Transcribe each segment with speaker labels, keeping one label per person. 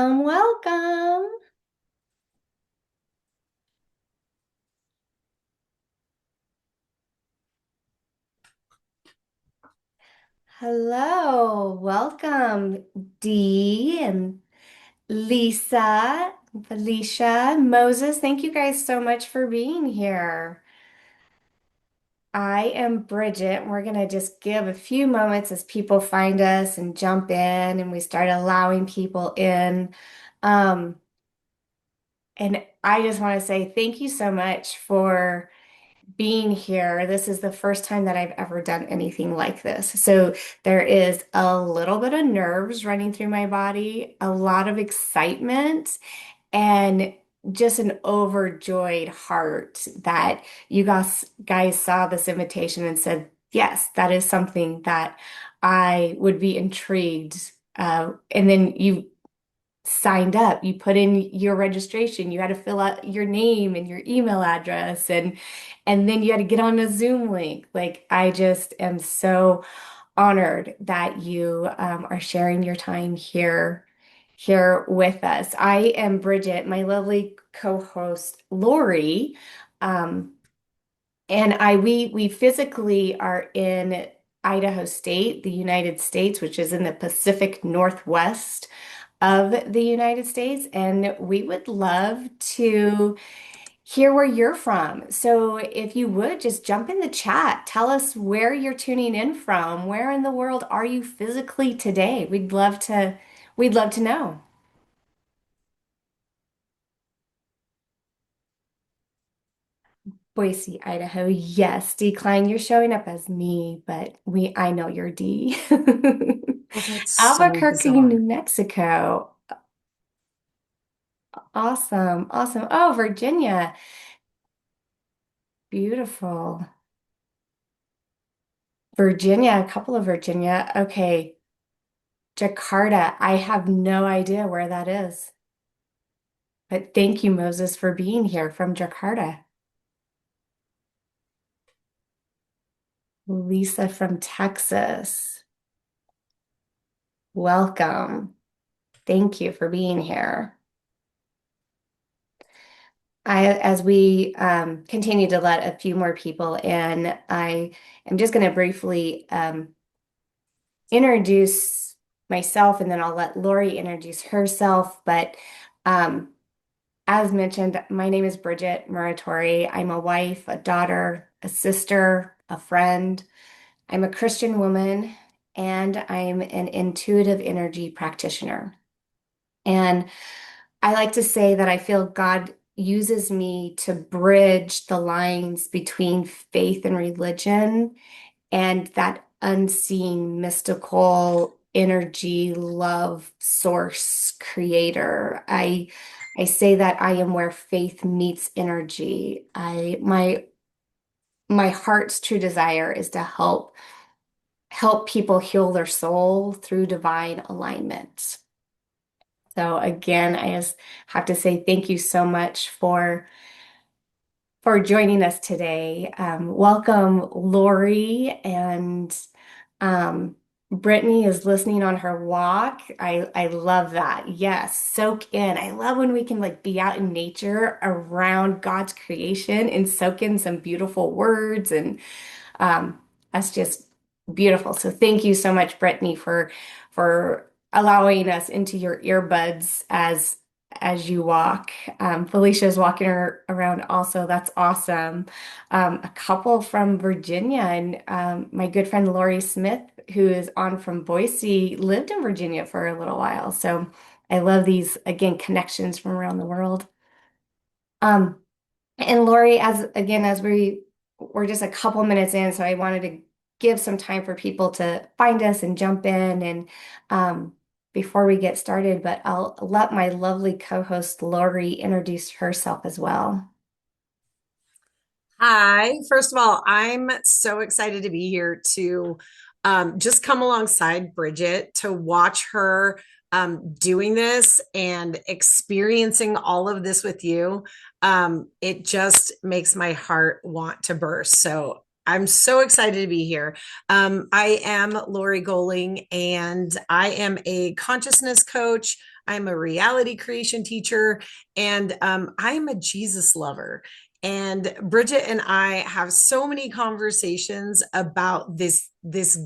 Speaker 1: Welcome. Hello, welcome, Dee and Lisa, Felicia, Moses. Thank you guys so much for being here. I am Bridget, and we're going to just give a few moments as people find us and jump in, and we start allowing people in. Um, and I just want to say thank you so much for being here. This is the first time that I've ever done anything like this. So there is a little bit of nerves running through my body, a lot of excitement, and just an overjoyed heart that you guys saw this invitation and said, yes, that is something that I would be intrigued. And then you signed up, you put in your registration, you had to fill out your name and your email address and then you had to get on a Zoom link. Like I just am so honored that you are sharing your time here with us. I am Bridget, my lovely co-host Lori, um, and we physically are in Idaho State, the United States, which is in the Pacific Northwest of the United States, and we would love to hear where you're from. So if you would just jump in the chat, tell us where you're tuning in from. Where in the world are you physically today? We'd love to know. Boise, Idaho. Yes, Decline, you're showing up as me, but I know you're D.
Speaker 2: Oh, that's so
Speaker 1: Albuquerque, New
Speaker 2: bizarre.
Speaker 1: Mexico. Awesome. Awesome. Oh, Virginia. Beautiful. Virginia, a couple of Virginia. Okay. Jakarta. I have no idea where that is. But thank you, Moses, for being here from Jakarta. Lisa from Texas. Welcome. Thank you for being here. As we continue to let a few more people in, I am just going to briefly introduce myself and then I'll let Lori introduce herself. But um, as mentioned, my name is Bridget Muratori. I'm a wife, a daughter, a sister, a friend. I'm a Christian woman, and I'm an intuitive energy practitioner. And I like to say that I feel God uses me to bridge the lines between faith and religion and that unseen mystical energy, love, source, creator. I say that I am where faith meets energy. My heart's true desire is to help people heal their soul through divine alignment. So again, I just have to say thank you so much for joining us today. Welcome, Lori, and um, Brittany is listening on her walk. I love that. Yes, soak in. I love when we can like be out in nature around God's creation and soak in some beautiful words and that's just beautiful. So thank you so much, Brittany, for allowing us into your earbuds as you walk. Felicia's walking around also. That's awesome. A couple from Virginia and my good friend Lori Smith, who is on from Boise, lived in Virginia for a little while. So I love these again connections from around the world. Um, and Lori, as we're just a couple minutes in, so I wanted to give some time for people to find us and jump in and before we get started, but I'll let my lovely co-host Lori introduce herself as well.
Speaker 2: Hi. First of all, I'm so excited to be here to just come alongside Bridget to watch her doing this and experiencing all of this with you. It just makes my heart want to burst. So I'm so excited to be here. I am Lori Goling, and I am a consciousness coach, I'm a reality creation teacher, and I'm a Jesus lover. And Bridget and I have so many conversations about this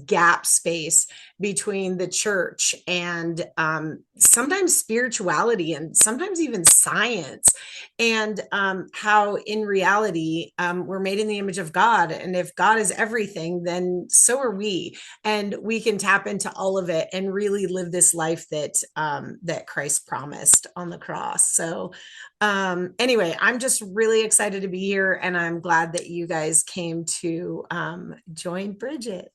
Speaker 2: gap space between the church and sometimes spirituality and sometimes even science, and how in reality we're made in the image of God, and if God is everything, then so are we, and we can tap into all of it and really live this life that Christ promised on the cross. So anyway, I'm just really excited to be here, and I'm glad that you guys came to join Bridget.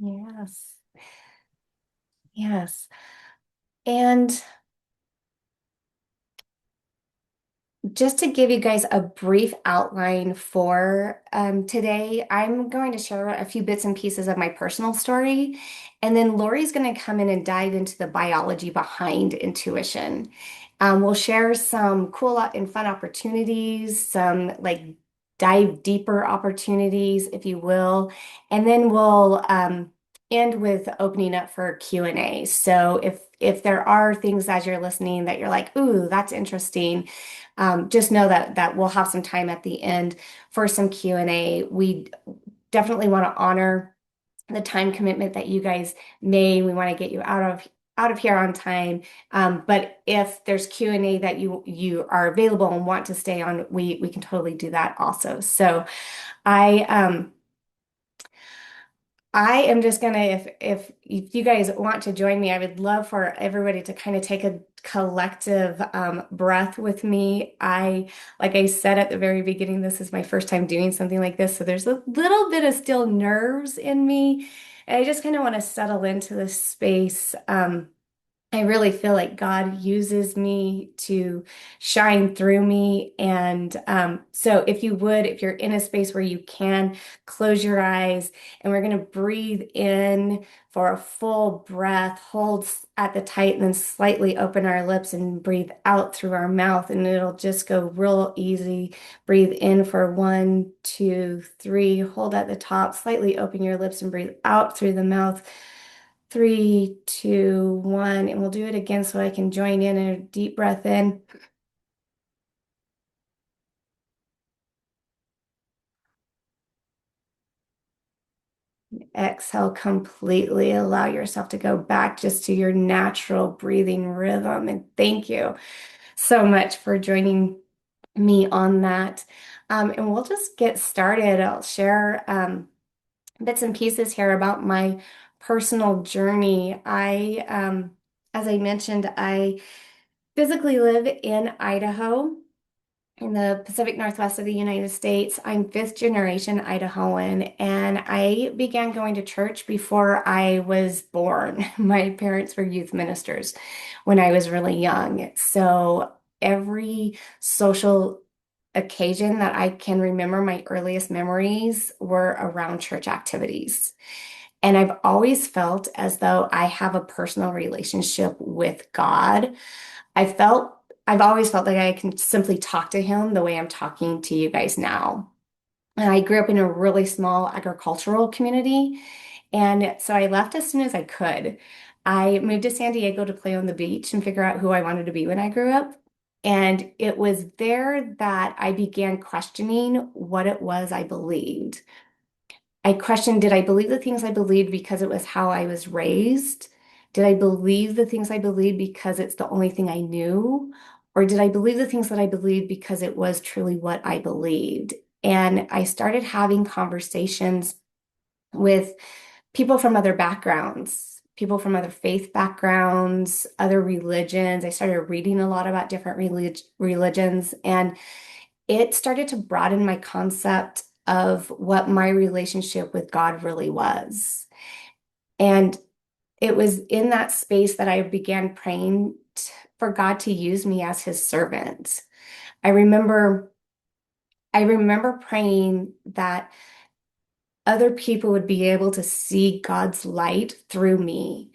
Speaker 1: Yes. Yes. And just to give you guys a brief outline for today, I'm going to share a few bits and pieces of my personal story, and then Lori's going to come in and dive into the biology behind intuition. We'll share some cool and fun opportunities, some like dive deeper opportunities, if you will, and then we'll end with opening up for Q&A. So if there are things as you're listening that you're like, ooh, that's interesting, just know that we'll have some time at the end for some Q&A. We definitely want to honor the time commitment that you guys made. We want to get you out of here on time. But if there's Q&A that you are available and want to stay on, we can totally do that also. So I I am just gonna, if you guys want to join me, I would love for everybody to kind of take a collective breath with me. Like I said at the very beginning, this is my first time doing something like this, so there's a little bit of still nerves in me, and I just kind of want to settle into this space. I really feel like God uses me to shine through me. And so, if you would, if you're in a space where you can, close your eyes, and we're going to breathe in for a full breath, hold at the tight, and then slightly open our lips and breathe out through our mouth. And it'll just go real easy. Breathe in for 1, 2, 3, hold at the top, slightly open your lips and breathe out through the mouth. 3, 2, 1, and we'll do it again so I can join in a deep breath in. Exhale completely. Allow yourself to go back just to your natural breathing rhythm. And thank you so much for joining me on that. And we'll just get started. I'll share bits and pieces here about my personal journey. As I mentioned, I physically live in Idaho, in the Pacific Northwest of the United States. I'm fifth generation Idahoan, and I began going to church before I was born. My parents were youth ministers when I was really young. So every social occasion that I can remember, my earliest memories were around church activities. And I've always felt as though I have a personal relationship with God. I felt I've always felt like I can simply talk to him the way I'm talking to you guys now. And I grew up in a really small agricultural community, and so I left as soon as I could. I moved to San Diego to play on the beach and figure out who I wanted to be when I grew up. And it was there that I began questioning what it was I believed. I questioned, did I believe the things I believed because it was how I was raised? Did I believe the things I believed because it's the only thing I knew? Or did I believe the things that I believed because it was truly what I believed? And I started having conversations with people from other backgrounds, people from other faith backgrounds, other religions. I started reading a lot about different religions, and it started to broaden my concept of what my relationship with God really was. And it was in that space that I began praying for God to use me as his servant. I remember I remember praying that other people would be able to see God's light through me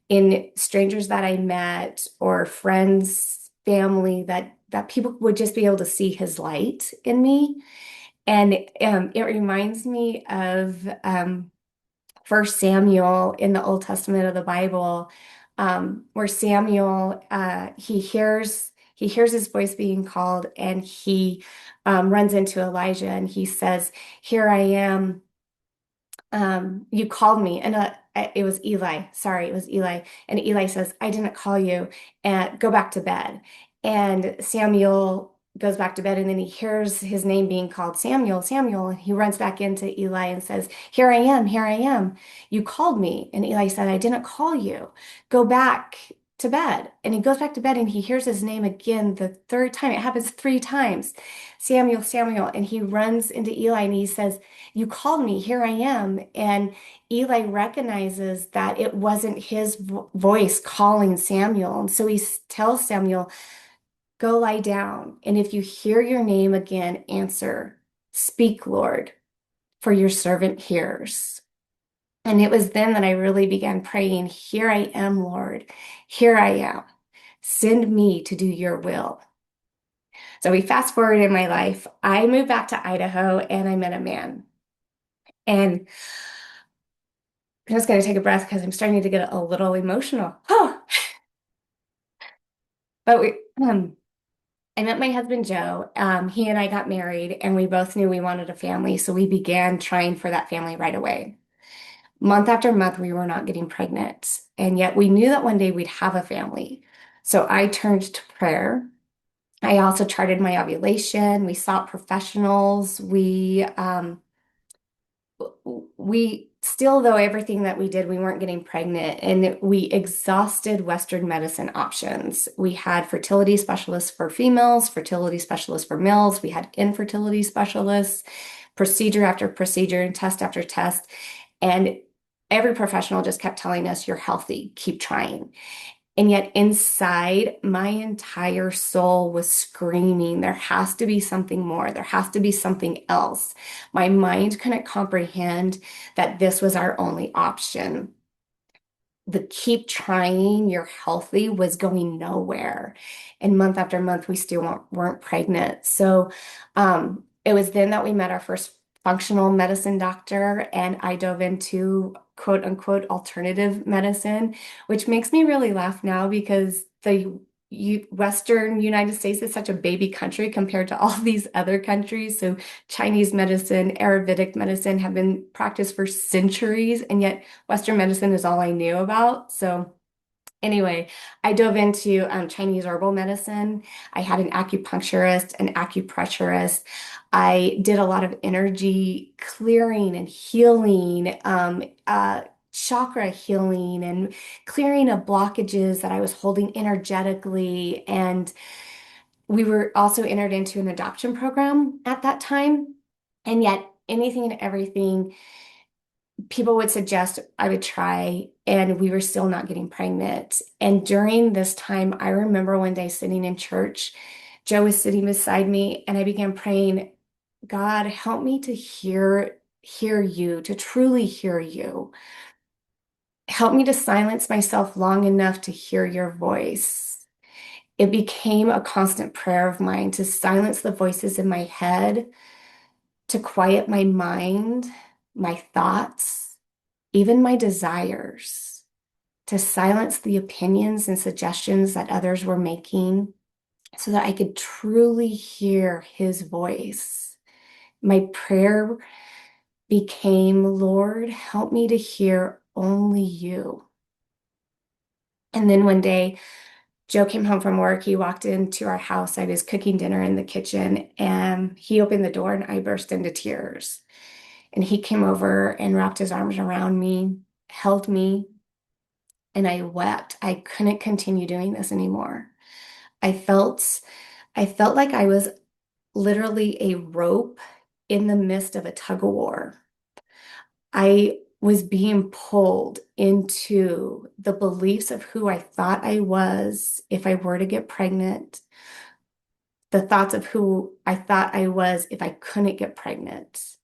Speaker 1: in strangers that I met or friends, family, that people would just be able to see his light in me. And it reminds me of First Samuel in the Old Testament of the Bible. where Samuel he hears his voice being called, and he runs into Elijah, and he says, "Here I am. You called me." And it was Eli. Sorry, it was Eli. And Eli says, "I didn't call you, and go back to bed." And Samuel goes back to bed, and then he hears his name being called, Samuel, Samuel. And he runs back into Eli and says, "Here I am, here I am. You called me." And Eli said, "I didn't call you. Go back to bed." And he goes back to bed, and he hears his name again the third time. It happens three times. Samuel, Samuel. And he runs into Eli and he says, "You called me, here I am." And Eli recognizes that it wasn't his voice calling Samuel. And so tells Samuel, "Go lie down. And if you hear your name again, answer, 'Speak, Lord, for your servant hears.'" And it was then that I really began praying, "Here I am, Lord. Here I am. Send me to do your will." So we fast forward in my life. I moved back to Idaho and I met a man. And I'm just going to take a breath because I'm starting to get a little emotional. Oh, but I met my husband Joe. He and I got married, and we both knew we wanted a family, so we began trying for that family right away. Month after month, we were not getting pregnant, and yet we knew that one day we'd have a family. So I turned to prayer. I also charted my ovulation. We sought professionals. We still, though everything that we did, we weren't getting pregnant, and we exhausted Western medicine options. We had fertility specialists for females, fertility specialists for males. We had infertility specialists, procedure after procedure, and test after test. And every professional just kept telling us, "You're healthy, keep trying." And yet, inside, my entire soul was screaming, there has to be something more. There has to be something else. My mind couldn't comprehend that this was our only option. The "keep trying, you're healthy" was going nowhere. And month after month, we still weren't pregnant. So it was then that we met our first functional medicine doctor, and I dove into quote unquote alternative medicine, which makes me really laugh now because the Western United States is such a baby country compared to all these other countries. So Chinese medicine, Ayurvedic medicine have been practiced for centuries, and yet Western medicine is all I knew about. So anyway, I dove into Chinese herbal medicine. I had an acupuncturist, an acupressurist. I did a lot of energy clearing and healing, chakra healing, and clearing of blockages that I was holding energetically. And we were also entered into an adoption program at that time. And yet, anything and everything people would suggest I would try, and we were still not getting pregnant. And during this time, I remember one day sitting in church, Joe was sitting beside me, and I began praying, "God, help me to hear you, to truly hear you. Help me to silence myself long enough to hear your voice." It became a constant prayer of mine to silence the voices in my head, to quiet my mind, my thoughts, even my desires, to silence the opinions and suggestions that others were making so that I could truly hear his voice. My prayer became, "Lord, help me to hear only you." And then one day, Joe came home from work. He walked into our house. I was cooking dinner in the kitchen, and he opened the door, and I burst into tears. And he came over and wrapped his arms around me, held me, and I wept. I couldn't continue doing this anymore. I felt I felt like I was literally a rope in the midst of a tug of war. I was being pulled into the beliefs of who I thought I was if I were to get pregnant, the thoughts of who I thought I was if I couldn't get pregnant,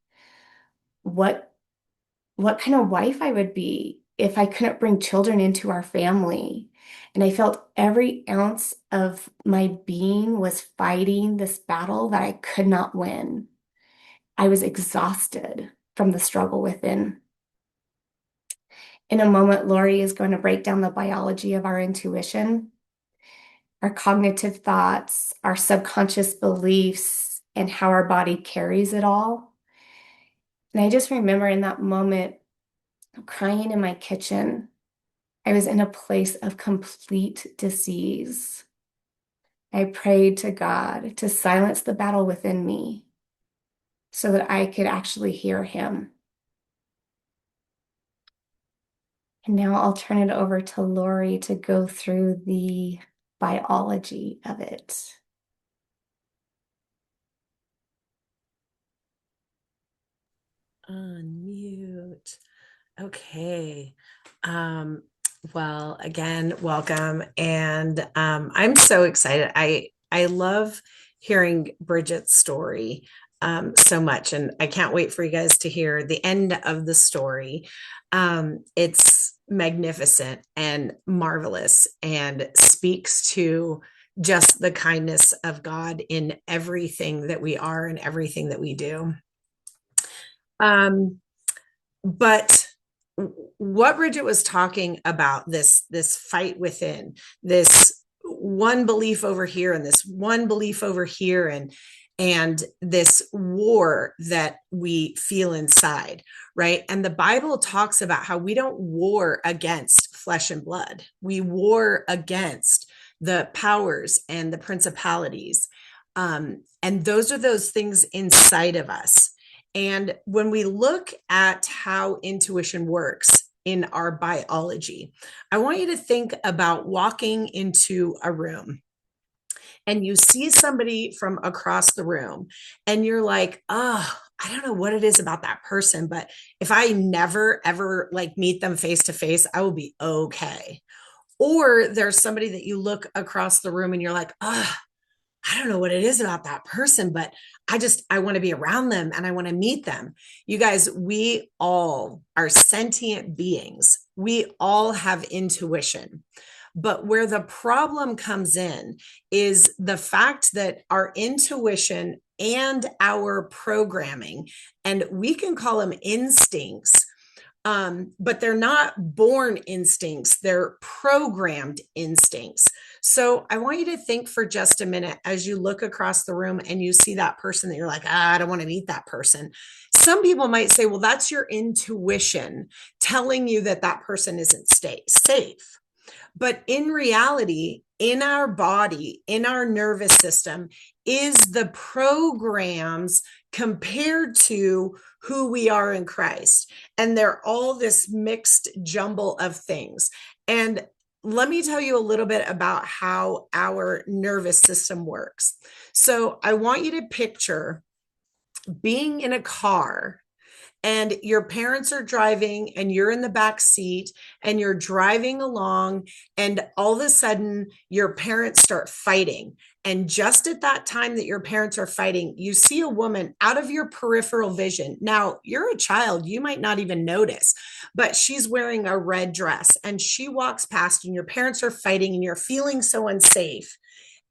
Speaker 1: what what kind of wife I would be if I couldn't bring children into our family. And I felt every ounce of my being was fighting this battle that I could not win. I was exhausted from the struggle within. In a moment, Lori is going to break down the biology of our intuition, our cognitive thoughts, our subconscious beliefs, and how our body carries it all. And I just remember in that moment crying in my kitchen. I was in a place of complete disease. I prayed to God to silence the battle within me so that I could actually hear him. And now I'll turn it over to Lori to go through the biology of it.
Speaker 2: Unmute. Okay. Um, well, again, welcome. And I'm so excited. I love hearing Bridget's story so much. And I can't wait for you guys to hear the end of the story. It's magnificent and marvelous and speaks to just the kindness of God in everything that we are and everything that we do. Um, but what Bridget was talking about, this fight within, this one belief over here and this one belief over here, and this war that we feel inside, right? And the Bible talks about how we don't war against flesh and blood. We war against the powers and the principalities. And those are those things inside of us. And when we look at how intuition works in our biology, I want you to think about walking into a room and you see somebody from across the room and you're like, oh, I don't know what it is about that person, but if I never ever like meet them face to face, I will be okay. Or there's somebody that you look across the room and you're like, oh, I don't know what it is about that person, but I want to be around them and I want to meet them. You guys, we all are sentient beings. We all have intuition. But where the problem comes in is the fact that our intuition and our programming, and we can call them instincts, but they're not born instincts, they're programmed instincts. So I want you to think for just a minute as you look across the room and you see that person that you're like, I don't want to meet that person. Some people might say, well, that's your intuition telling you that that person isn't safe. But in reality, in our body, in our nervous system, is the programs compared to who we are in Christ. And they're all this mixed jumble of things. And let me tell you a little bit about how our nervous system works. So I want you to picture being in a car and your parents are driving and you're in the back seat and you're driving along and all of a sudden your parents start fighting. And just at that time that your parents are fighting, you see a woman out of your peripheral vision. Now, you're a child, you might not even notice, but she's wearing a red dress and she walks past and your parents are fighting and you're feeling so unsafe.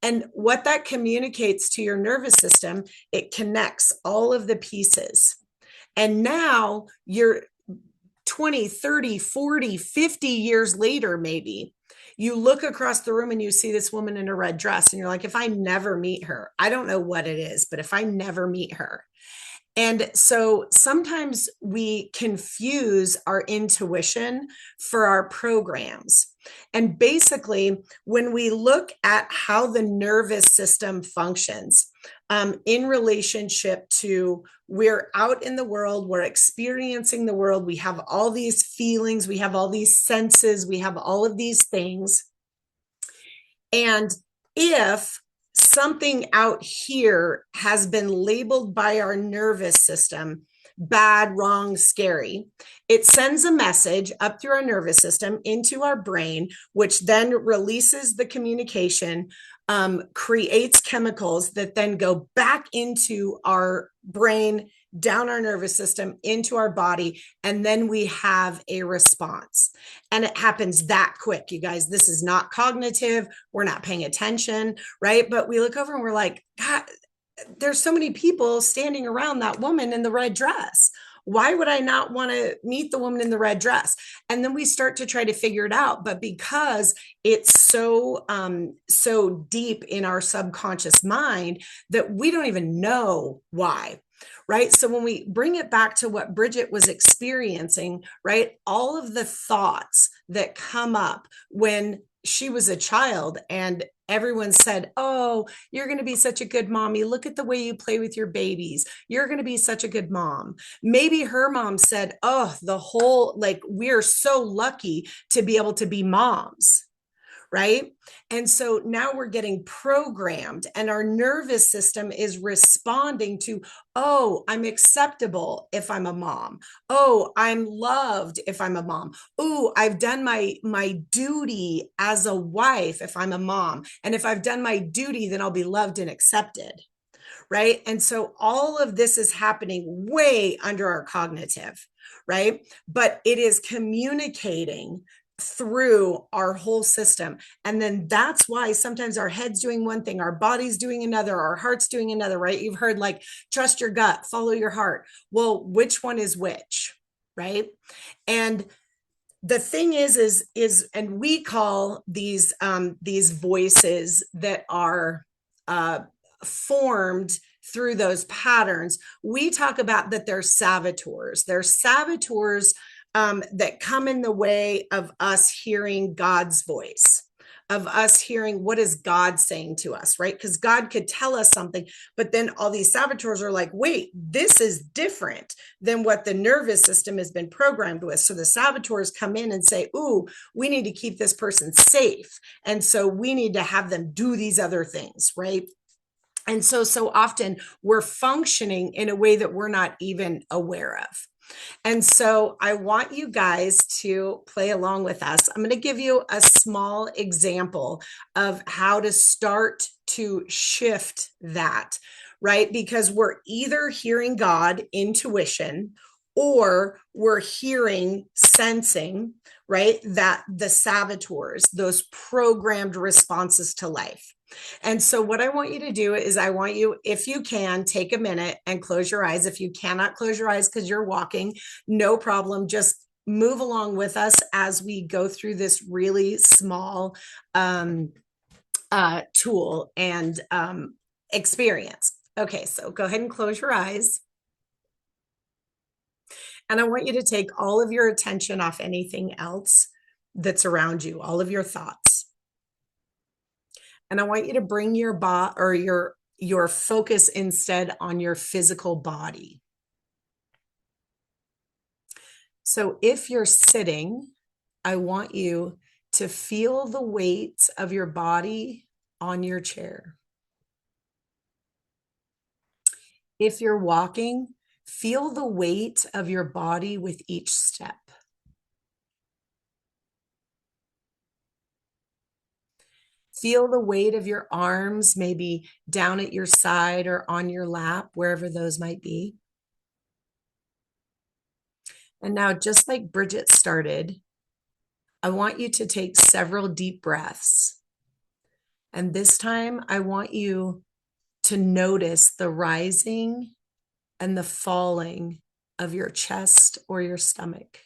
Speaker 2: And what that communicates to your nervous system, it connects all of the pieces. And now you're 20, 30, 40, 50 years later, maybe you look across the room and you see this woman in a red dress and you're like, if I never meet her, I don't know what it is, but if I never meet her. And so sometimes we confuse our intuition for our programs. And basically, when we look at how the nervous system functions in relationship to we're out in the world, we're experiencing the world, we have all these feelings, we have all these senses, we have all of these things. And if something out here has been labeled by our nervous system bad, wrong, scary, it sends a message up through our nervous system into our brain, which then releases the communication, creates chemicals that then go back into our brain, down our nervous system, into our body, and then we have a response. And it happens that quick, you guys. This is not cognitive. We're not paying attention, right? But we look over and we're like, God, there's so many people standing around that woman in the red dress. Why would I not want to meet the woman in the red dress? And then we start to try to figure it out. But because it's so deep in our subconscious mind that we don't even know why. Right. So when we bring it back to what Bridget was experiencing, right, all of the thoughts that come up when she was a child and everyone said, "Oh, you're going to be such a good mommy. Look at the way you play with your babies. You're going to be such a good mom." Maybe her mom said, "Oh, the whole, like, we're so lucky to be able to be moms." Right. And so now we're getting programmed, and our nervous system is responding to, oh, I'm acceptable if I'm a mom. Oh, I'm loved if I'm a mom. Oh, I've done my duty as a wife if I'm a mom. And if I've done my duty, then I'll be loved and accepted. Right. And so all of this is happening way under our cognitive, right? But it is communicating through our whole system. And then that's why sometimes our head's doing one thing, our body's doing another, our heart's doing another, right? You've heard like, trust your gut, follow your heart. Well, which one is which? Right. And the thing and we call these voices that are uh, formed through those patterns, we talk about that they're saboteurs. They're saboteurs that come in the way of us hearing God's voice, of us hearing what is God saying to us, right? Because God could tell us something, but then all these saboteurs are like, wait, this is different than what the nervous system has been programmed with. So the saboteurs come in and say, ooh, we need to keep this person safe. And so we need to have them do these other things, right? And so often we're functioning in a way that we're not even aware of. And so I want you guys to play along with us. I'm going to give you a small example of how to start to shift that, right? Because we're either hearing God, intuition, or we're hearing, sensing, right? That the saboteurs, those programmed responses to life. And so, what I want you to do is, I want you, if you can, take a minute and close your eyes. If you cannot close your eyes because you're walking, no problem. Just move along with us as we go through this really small tool and experience. Okay, so go ahead and close your eyes. And I want you to take all of your attention off anything else that's around you, all of your thoughts. And I want you to bring your your focus instead on your physical body. So if you're sitting, I want you to feel the weight of your body on your chair. If you're walking, feel the weight of your body with each step. Feel the weight of your arms, maybe down at your side or on your lap, wherever those might be. And now, just like Bridget started, I want you to take several deep breaths. And this time, I want you to notice the rising and the falling of your chest or your stomach.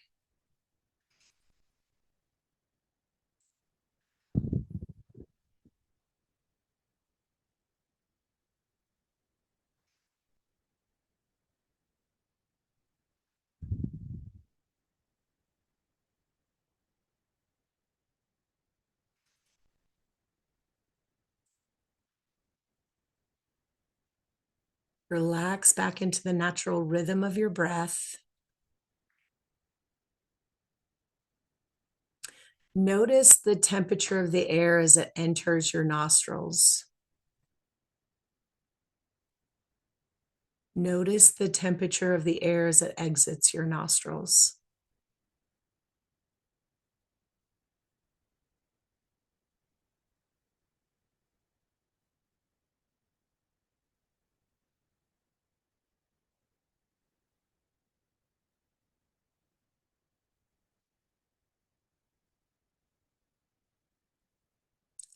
Speaker 2: Relax back into the natural rhythm of your breath. Notice the temperature of the air as it enters your nostrils. Notice the temperature of the air as it exits your nostrils.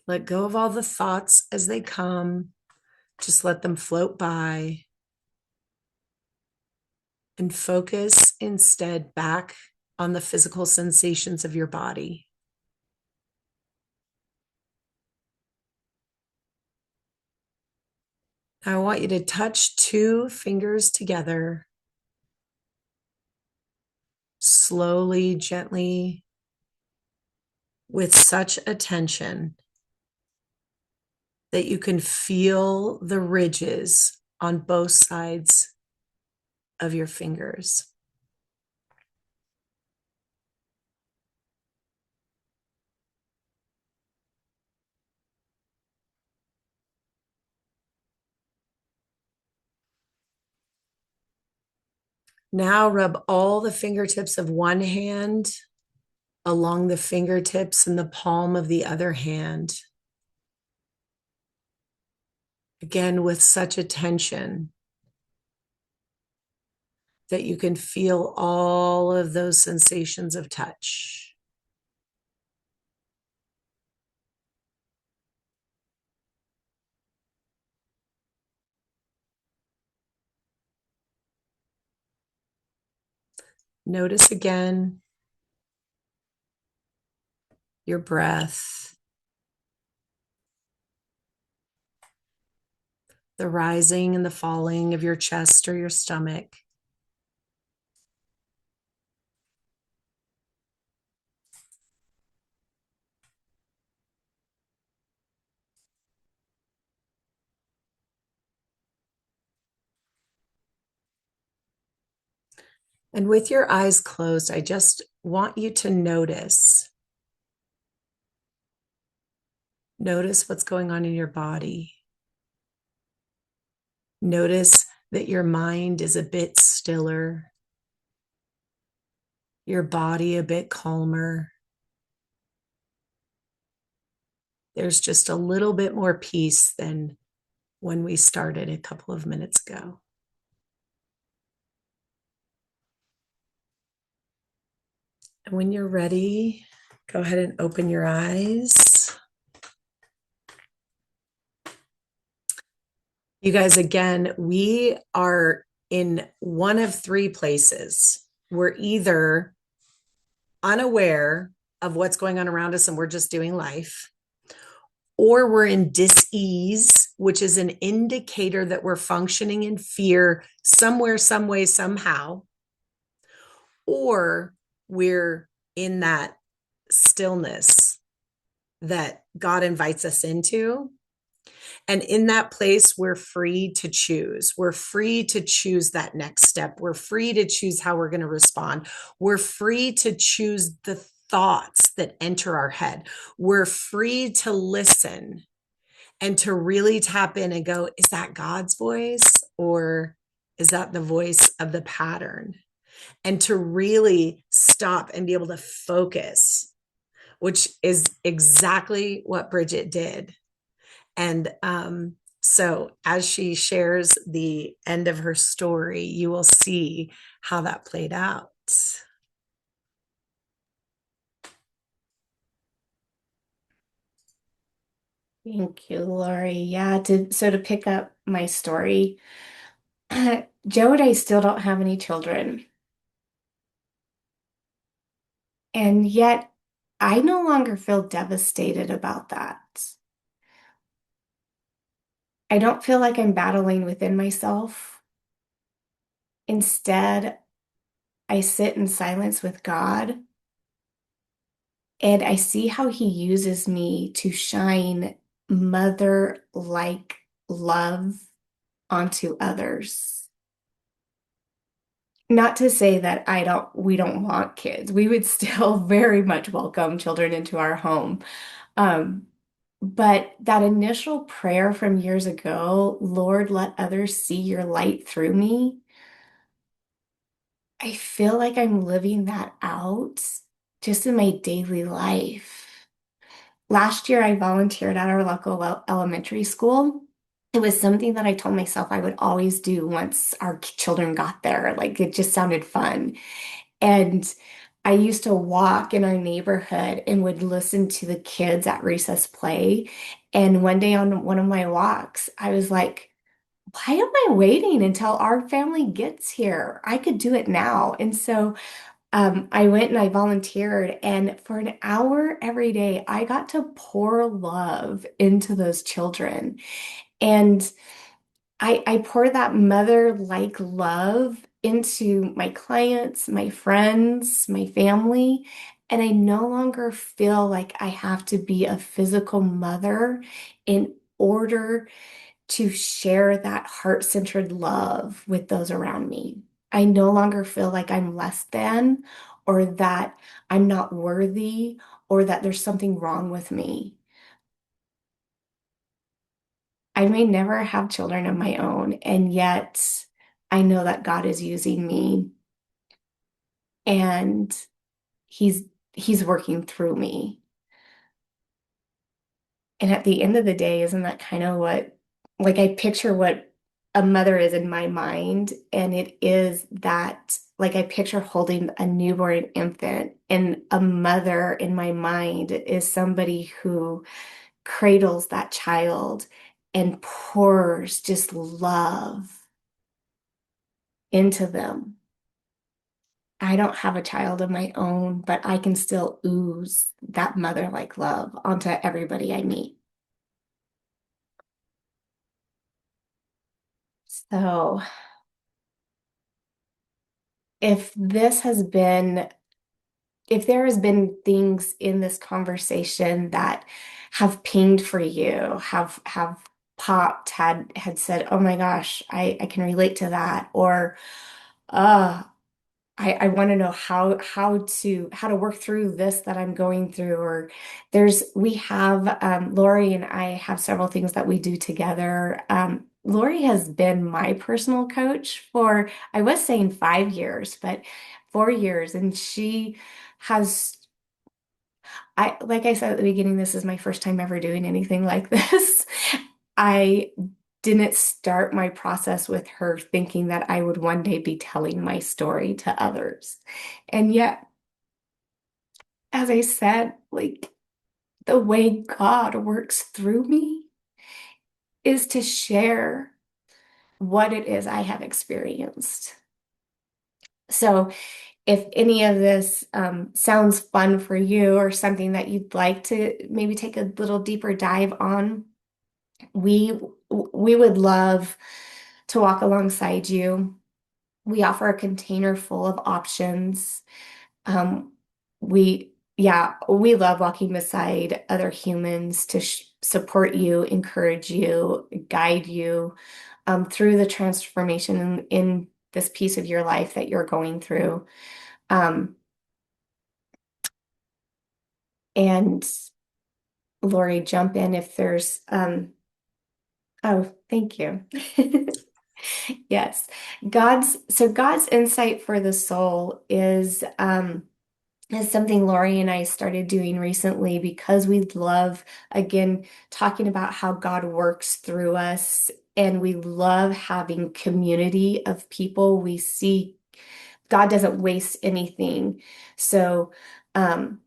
Speaker 2: Let go of all the thoughts as they come. Just let them float by. and focus instead back on the physical sensations of your body. Now I want you to touch two fingers together, slowly, gently, with such attention that you can feel the ridges on both sides of your fingers. Now rub all the fingertips of one hand along the fingertips and the palm of the other hand. Again, with such attention that you can feel all of those sensations of touch. Notice again your breath, the rising and the falling of your chest or your stomach. And with your eyes closed, I just want you to notice. Notice what's going on in your body. Notice that your mind is a bit stiller, your body a bit calmer. There's just a little bit more peace than when we started a couple of minutes ago. And when you're ready, go ahead and open your eyes. You guys, again, we are in one of three places. We're either unaware of what's going on around us and we're just doing life, or we're in dis-ease, which is an indicator that we're functioning in fear somewhere, some way, somehow, or we're in that stillness that God invites us into. And in that place, we're free to choose. We're free to choose that next step. We're free to choose how we're going to respond. We're free to choose the thoughts that enter our head. We're free to listen and to really tap in and go, is that God's voice or is that the voice of the pattern? And to really stop and be able to focus, which is exactly what Bridget did. And so as she shares the end of her story, you will see how that played out.
Speaker 1: Thank you, Lori. Yeah, to pick up my story, Joe and I still don't have any children. And yet I no longer feel devastated about that. I don't feel like I'm battling within myself. Instead, I sit in silence with God and I see how He uses me to shine mother-like love onto others. Not to say that we don't want kids. We would still very much welcome children into our home. Um, but that initial prayer from years ago, Lord, let others see your light through me. I feel like I'm living that out just in my daily life. Last year, I volunteered at our local elementary school. It was something that I told myself I would always do once our children got there. Like it just sounded fun. And I used to walk in our neighborhood and would listen to the kids at recess play. And one day on one of my walks, I was like, why am I waiting until our family gets here? I could do it now. And so I went and I volunteered, and for an hour every day, I got to pour love into those children. And I pour that mother-like love into my clients, my friends, my family, and I no longer feel like I have to be a physical mother in order to share that heart-centered love with those around me. I no longer feel like I'm less than, or that I'm not worthy, or that there's something wrong with me. I may never have children of my own, and yet I know that God is using me and he's he's working through me. And at the end of the day, isn't that kind of what, like, I picture what a mother is in my mind, and it is that, like, I picture holding a newborn infant, and a mother in my mind is somebody who cradles that child and pours just love into them. I don't have a child of my own, but I can still ooze that mother-like love onto everybody I meet. So, if this has been, if there has been things in this conversation that have pinged for you, have popped, had said, "Oh my gosh, I can relate to that," or uh I want to know how to work through this that I'm going through. Or we have Lori and I have several things that we do together. Lori has been my personal coach for, I was saying 5 years, but 4 years, and she has, I like I said at the beginning, this is my first time ever doing anything like this. I didn't start my process with her thinking that I would one day be telling my story to others. And yet, as I said, like, the way God works through me is to share what it is I have experienced. So, if any of this sounds fun for you, or something that you'd like to maybe take a little deeper dive on, we we would love to walk alongside you. We offer a container full of options. Um, we love walking beside other humans to support you, encourage you, guide you through the transformation in this piece of your life that you're going through. Um, and Lori, jump in if there's, oh, thank you. Yes. God's insight for the soul is something Lori and I started doing recently, because we love, again, talking about how God works through us, and we love having community of people. We see God doesn't waste anything. So, um,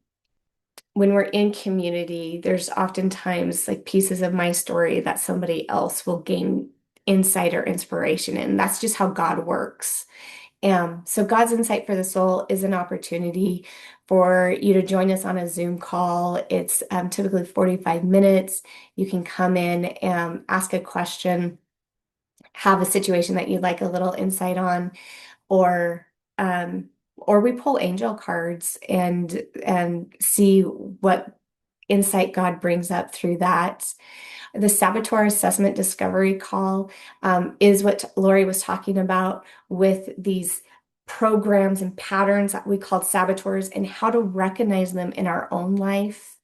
Speaker 1: when we're in community, there's oftentimes like pieces of my story that somebody else will gain insight or inspiration in. That's just how God works. So God's Insight for the Soul is an opportunity for you to join us on a Zoom call. It's typically 45 minutes. You can come in and ask a question, have a situation that you'd like a little insight on, or or we pull angel cards and see what insight God brings up through that. The saboteur assessment discovery call is what Lori was talking about, with these programs and patterns that we called saboteurs, and how to recognize them in our own life.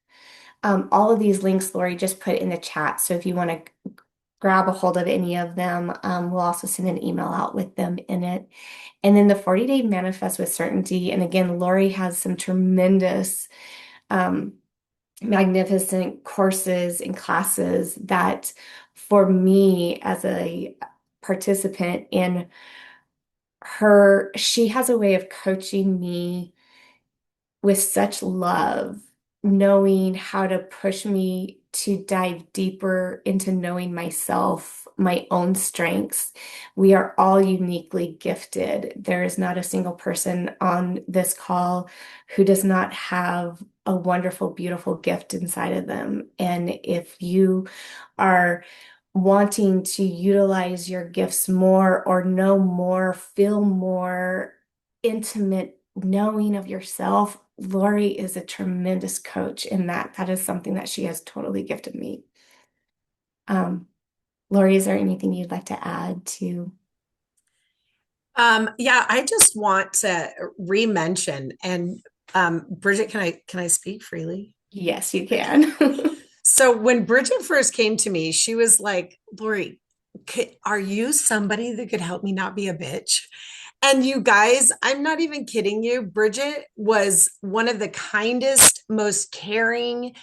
Speaker 1: All of these links Lori just put in the chat. So if you want to grab a hold of any of them, we'll also send an email out with them in it. And then the 40-day manifest with certainty. And again, Lori has some tremendous um, magnificent courses and classes that, for me as a participant in her, she has a way of coaching me with such love. knowing how to push me to dive deeper into knowing myself, my own strengths. We are all uniquely gifted. There is not a single person on this call who does not have a wonderful, beautiful gift inside of them. And if you are wanting to utilize your gifts more or know more, feel more intimate knowing of yourself, Lori is a tremendous coach in that. That is something that she has totally gifted me. Um, Lori, is there anything you'd like to add to?
Speaker 2: Yeah, I just want to re-mention and Bridget, can I speak freely?
Speaker 1: Yes, you
Speaker 2: Okay.
Speaker 1: can.
Speaker 2: So when Bridget first came to me, she was like, Lori, are you somebody that could help me not be a bitch? And you guys, I'm not even kidding you. Bridget was one of the kindest, most caring,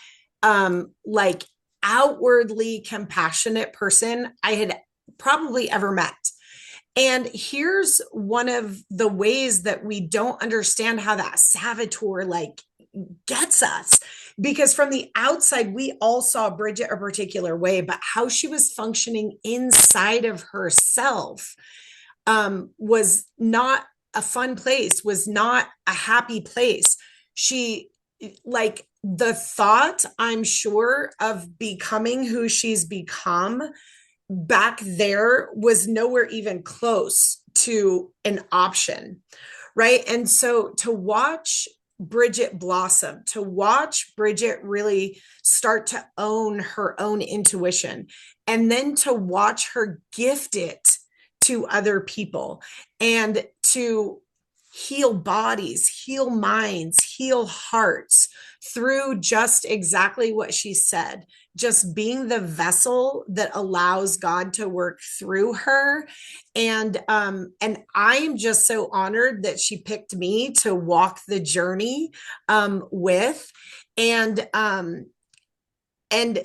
Speaker 2: like outwardly compassionate person I had probably ever met. And here's one of the ways that we don't understand how that saboteur like gets us, because from the outside we all saw Bridget a particular way, but how she was functioning inside of herself was not a fun place, was not a happy place. She, like, the thought, I'm sure, of becoming who she's become back there was nowhere even close to an option, right? And so to watch Bridget blossom, to watch Bridget really start to own her own intuition, and then to watch her gift it to other people and to heal bodies, heal minds, heal hearts through just exactly what she said, just being the vessel that allows God to work through her. And I'm just so honored that she picked me to walk the journey with. And um and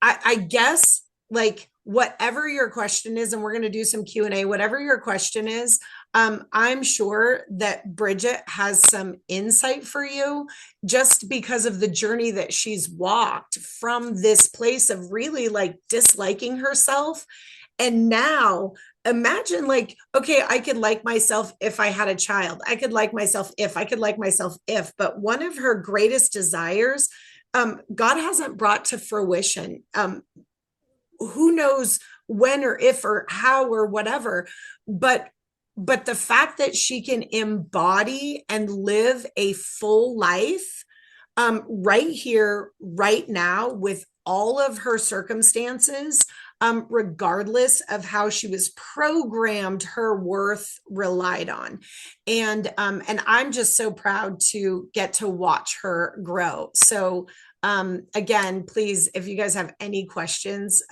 Speaker 2: I guess, like, whatever your question is, and we're going to do some Q&A, whatever your question is, I'm sure that Bridget has some insight for you, just because of the journey that she's walked from this place of really like disliking herself. And now imagine, like, okay, I could like myself if I had a child. I could like myself if I could like myself if, but one of her greatest desires, God hasn't brought to fruition. Who knows when or if or how or whatever, but the fact that she can embody and live a full life, right here, right now, with all of her circumstances, regardless of how she was programmed, her worth relied on. And I'm just so proud to get to watch her grow. So again, please, if you guys have any questions,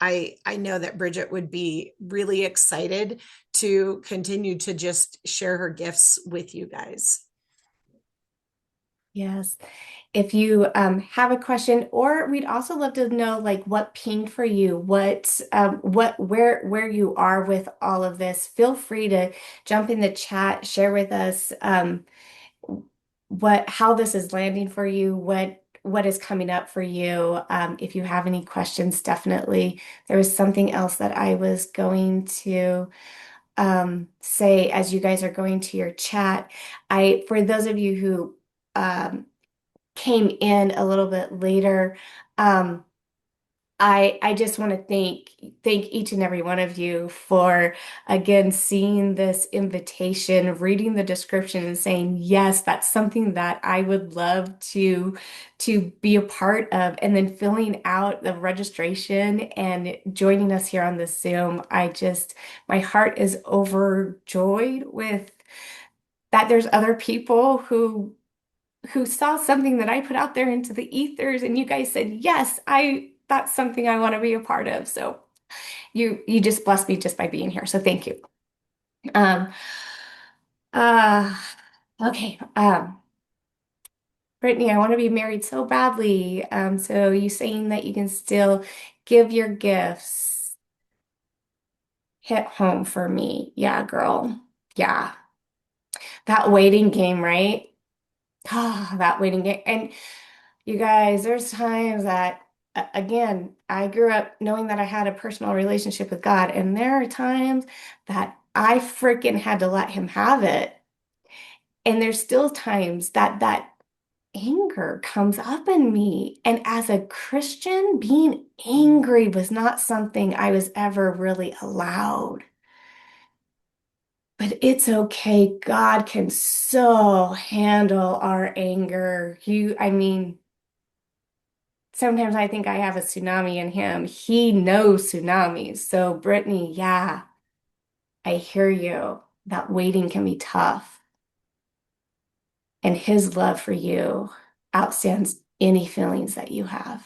Speaker 2: I know that Bridget would be really excited to continue to just share her gifts with you guys.
Speaker 1: Yes. If you have a question, or we'd also love to know like what pinged for you, where you are with all of this. Feel free to jump in the chat, share with us how this is landing for you, what is coming up for you. If you have any questions, definitely. There was something else that I was going to say as you guys are going to your chat. For those of you who came in a little bit later. Um, I just want to thank each and every one of you for again seeing this invitation, reading the description and saying, yes, that's something that I would love to be a part of, and then filling out the registration and joining us here on the Zoom. My heart is overjoyed with that there's other people who saw something that I put out there into the ethers and you guys said, yes, that's something I want to be a part of. So you just blessed me just by being here. So thank you. Um uh okay. Brittany, I want to be married so badly. So you saying that you can still give your gifts hit home for me. Yeah, girl. Yeah. That waiting game, right? that waiting game. And you guys, there's times that, again, I grew up knowing that I had a personal relationship with God, and there are times that I freaking had to let him have it. And there's still times that anger comes up in me. And as a Christian, being angry was not something I was ever really allowed. But it's okay. God can so handle our anger. I mean, sometimes I think I have a tsunami in him. He knows tsunamis. So, Brittany, yeah, I hear you. That waiting can be tough. And his love for you outstands any feelings that you have.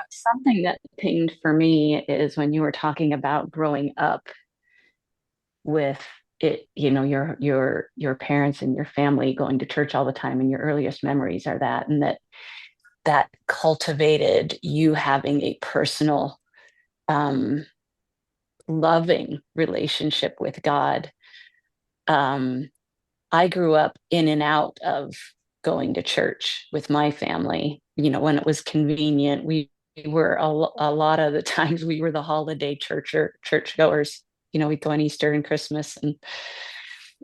Speaker 3: Something that pinged for me is when you were talking about growing up with it, your parents and your family going to church all the time, and your earliest memories are that, and that cultivated you having a personal, um, loving relationship with God. Um, I grew up in and out of going to church with my family. When it was convenient, we were a lot of the times we were the holiday church goers. We'd go on Easter and Christmas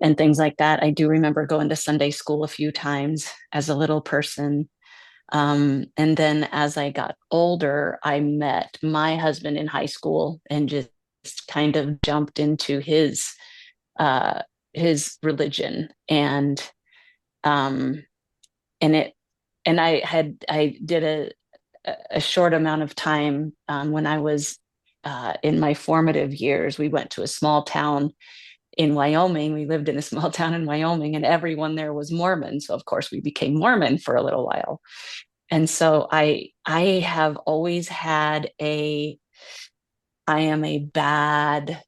Speaker 3: and things like that. I do remember going to Sunday school a few times as a little person. And then as I got older, I met my husband in high school and just kind of jumped into uh, his religion, um, and it and I did a short amount of time, when I was in my formative years. We went to a small town in Wyoming. We lived in a small town in Wyoming, and everyone there was Mormon. So of course we became Mormon for a little while. And so I have always had I am a bad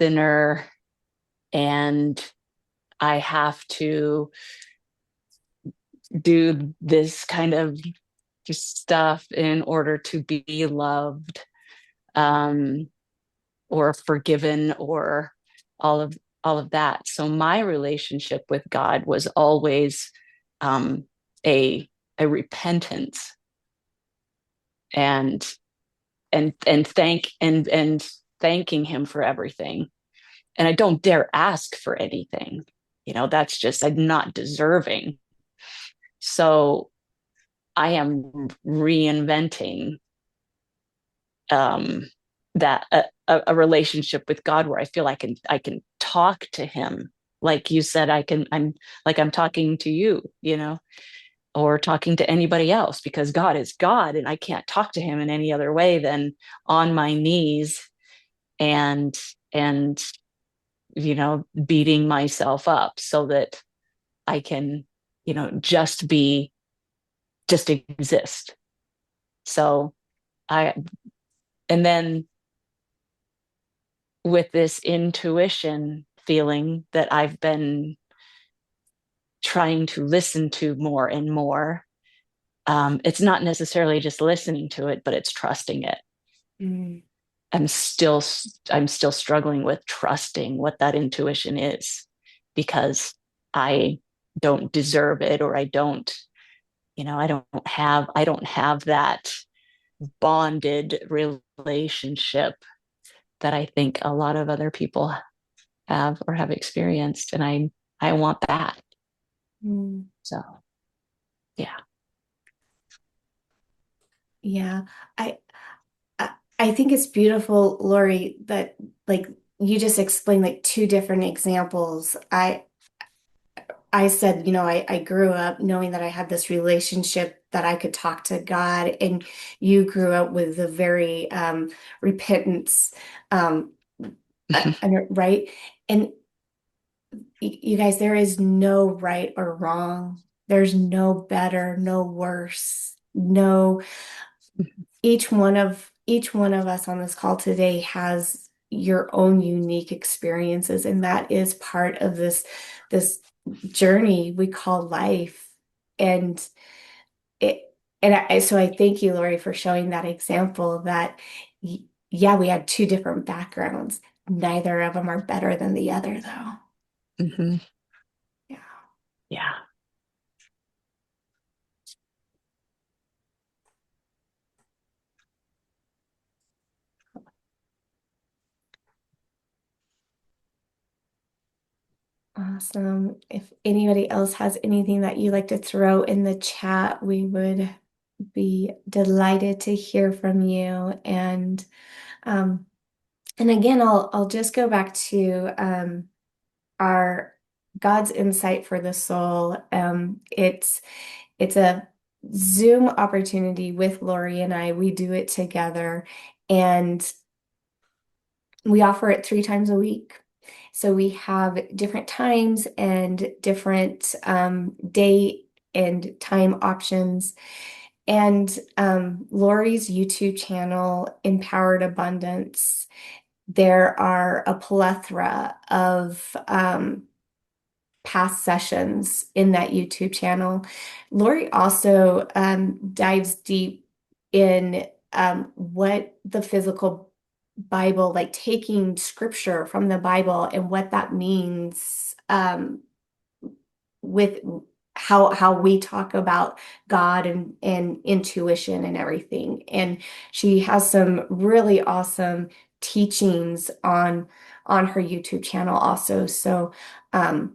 Speaker 3: sinner, and I have to do this kind of stuff in order to be loved, um, or forgiven, or all of all of that. So my relationship with God was always, um, a a repentance, and and thanking him for everything. And I don't dare ask for anything. That's just, I'm not deserving. So I am reinventing, um, that a relationship with God where I feel I can talk to him. Like you said, I'm talking to you, or talking to anybody else, because God is God, and I can't talk to him in any other way than on my knees, and and beating myself up so that I can, just exist. So I and then with this intuition feeling that I've been trying to listen to more and more, it's not necessarily just listening to it, but it's trusting it.
Speaker 1: Mm,
Speaker 3: I'm still struggling with trusting what that intuition is, because I don't deserve it, or I don't have that bonded relationship that I think a lot of other people have or have experienced, and I want that.
Speaker 1: mm.
Speaker 3: So yeah.
Speaker 1: Yeah, I I think it's beautiful, Lori, that like you just explained like two different examples. I said, I grew up knowing that I had this relationship that I could talk to God, and you grew up with a very repentance, um, right? And you guys, there is no right or wrong. There's no better, no worse, no. Each one of us on this call today has your own unique experiences, and that is part of this journey we call life. And it so I thank you, Lori, for showing that example that yeah, we had two different backgrounds. neither of them are better than the other, though.
Speaker 3: Mm-hmm.
Speaker 1: Yeah.
Speaker 3: Yeah.
Speaker 1: Awesome. If anybody else has anything that you'd like to throw in the chat, we would be delighted to hear from you. Um, and again, I'll just go back to our God's insight for the soul. It's a Zoom opportunity with Lori and I. We do it together, and we offer it 3 times a week. So we have different times and different date and time options. And Lori's YouTube channel, Empowered Abundance, there are a plethora of past sessions in that YouTube channel. Lori also dives deep in what the physical Bible, like taking scripture from the Bible and what that means with how we talk about God and intuition and everything. And she has some really awesome teachings on her YouTube channel also. So the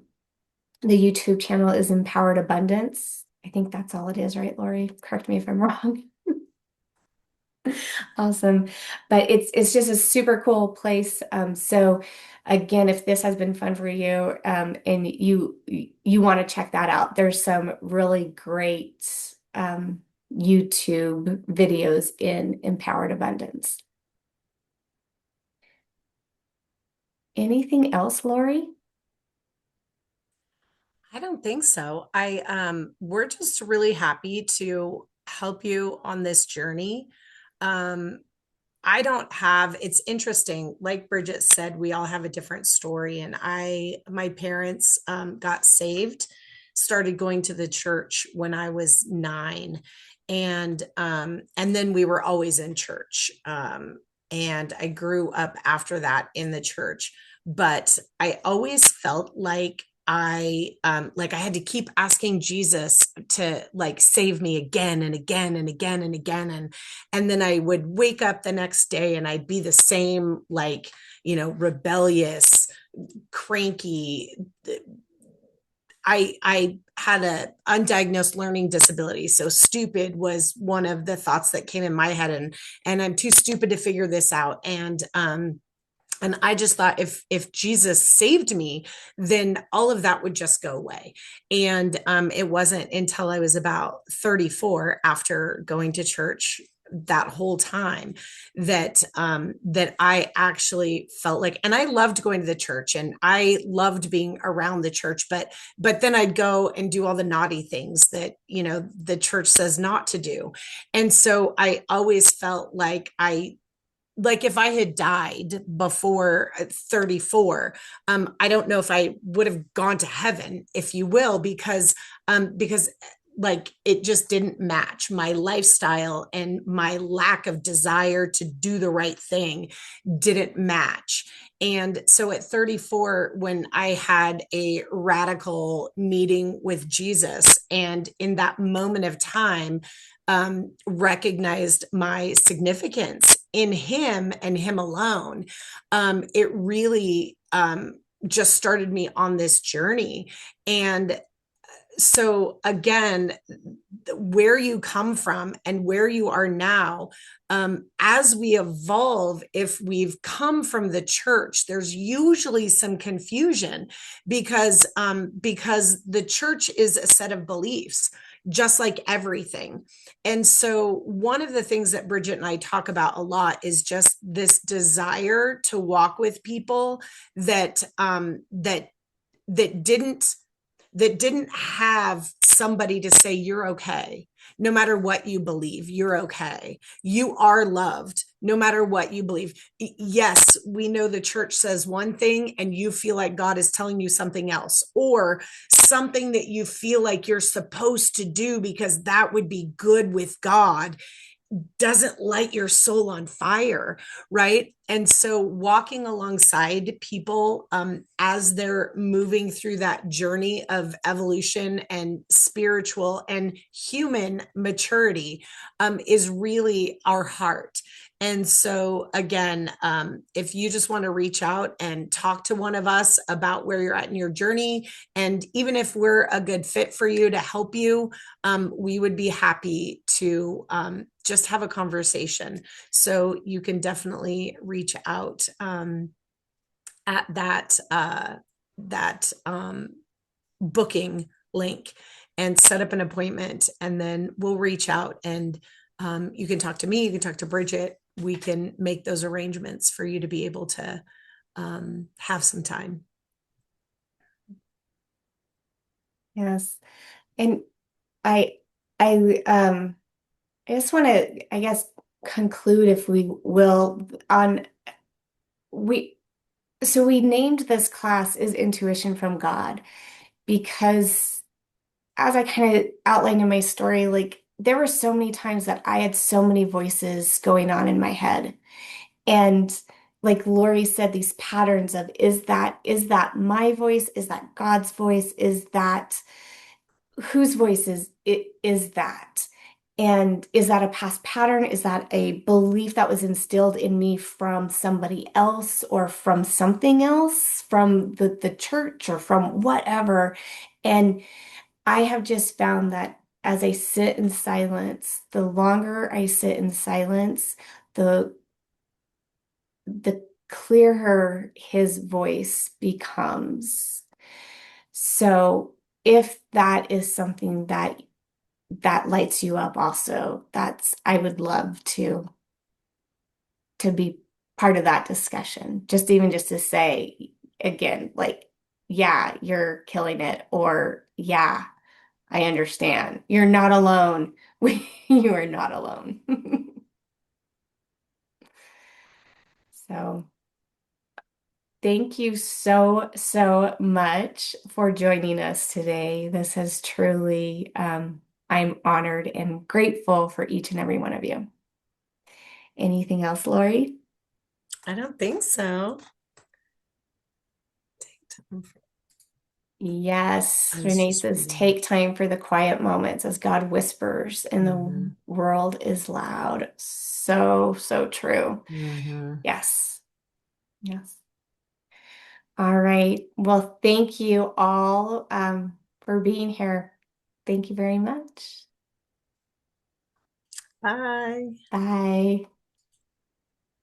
Speaker 1: YouTube channel is Empowered Abundance. I think that's all it is, right, Lori? Correct me if I'm wrong. Awesome. But it's just a super cool place. So again, if this has been fun for you, and you want to check that out, there's some really great YouTube videos in Empowered Abundance. Anything else, Lori?
Speaker 2: I don't think so. We're just really happy to help you on this journey. Um, I don't have, it's interesting. Like Bridget said, we all have a different story. And my parents got saved, started going to the church when I was 9. And then we were always in church. And I grew up after that in the church. But I always felt like I had to keep asking Jesus to like save me again and again and again and again. And then I would wake up the next day and I'd be the same, like, rebellious, cranky. I had a undiagnosed learning disability. So stupid was one of the thoughts that came in my head, and I'm too stupid to figure this out. And I just thought if Jesus saved me, then all of that would just go away. And it wasn't until I was about 34, after going to church that whole time, that I actually felt like, and I loved going to the church and I loved being around the church, but then I'd go and do all the naughty things that the church says not to do. And so I always felt like if I had died before 34, I don't know if I would have gone to heaven, if you will, because like it just didn't match my lifestyle, and my lack of desire to do the right thing didn't match. And so at 34, when I had a radical meeting with Jesus, and in that moment of time, recognized my significance in him and him alone, it really just started me on this journey. And so again, where you come from and where you are now, as we evolve, if we've come from the church, there's usually some confusion because the church is a set of beliefs, just like everything. And so one of the things that Bridget and I talk about a lot is just this desire to walk with people that didn't have somebody to say, you're okay. No matter what you believe, you're okay. You are loved, no matter what you believe. Yes, we know the church says one thing and you feel like God is telling you something else, or something that you feel like you're supposed to do because that would be good with God doesn't light your soul on fire, right? And so walking alongside people as they're moving through that journey of evolution and spiritual and human maturity is really our heart. And so, again, if you just want to reach out and talk to one of us about where you're at in your journey, and even if we're a good fit for you to help you, we would be happy to just have a conversation. So you can definitely reach out at that booking link and set up an appointment, and then we'll reach out and you can talk to me, you can talk to Bridget. We can make those arrangements for you to be able to have some time.
Speaker 1: Yes. And I I I just want to, I guess, conclude, if we will, on we so we named this class is Intuition from God because, as I kind of outlined in my story, like there were so many times that I had so many voices going on in my head. And like Lori said, these patterns of, is that my voice? Is that God's voice? Is that whose voice is that? And is that a past pattern? Is that a belief that was instilled in me from somebody else or from something else, from the church or from whatever? And I have just found that as I sit in silence, the longer I sit in silence, the the clearer his voice becomes. So if that is something that lights you up also, I would love to be part of that discussion. Just even just to say again, like, yeah, you're killing it, or yeah, I understand. You're not alone. You are not alone. So thank you so, so much for joining us today. This has truly, I'm honored and grateful for each and every one of you. Anything else, Lori?
Speaker 2: I don't think so.
Speaker 1: Yes,
Speaker 2: I was
Speaker 1: Renee
Speaker 2: just
Speaker 1: says,
Speaker 2: reading.
Speaker 1: take time for the quiet moments as God whispers and the
Speaker 2: Mhm.
Speaker 1: world is loud. So, so true.
Speaker 2: Mhm.
Speaker 1: Yes, yes. All right. Well, thank you all for being here. Thank you very much.
Speaker 2: Bye.
Speaker 1: Bye.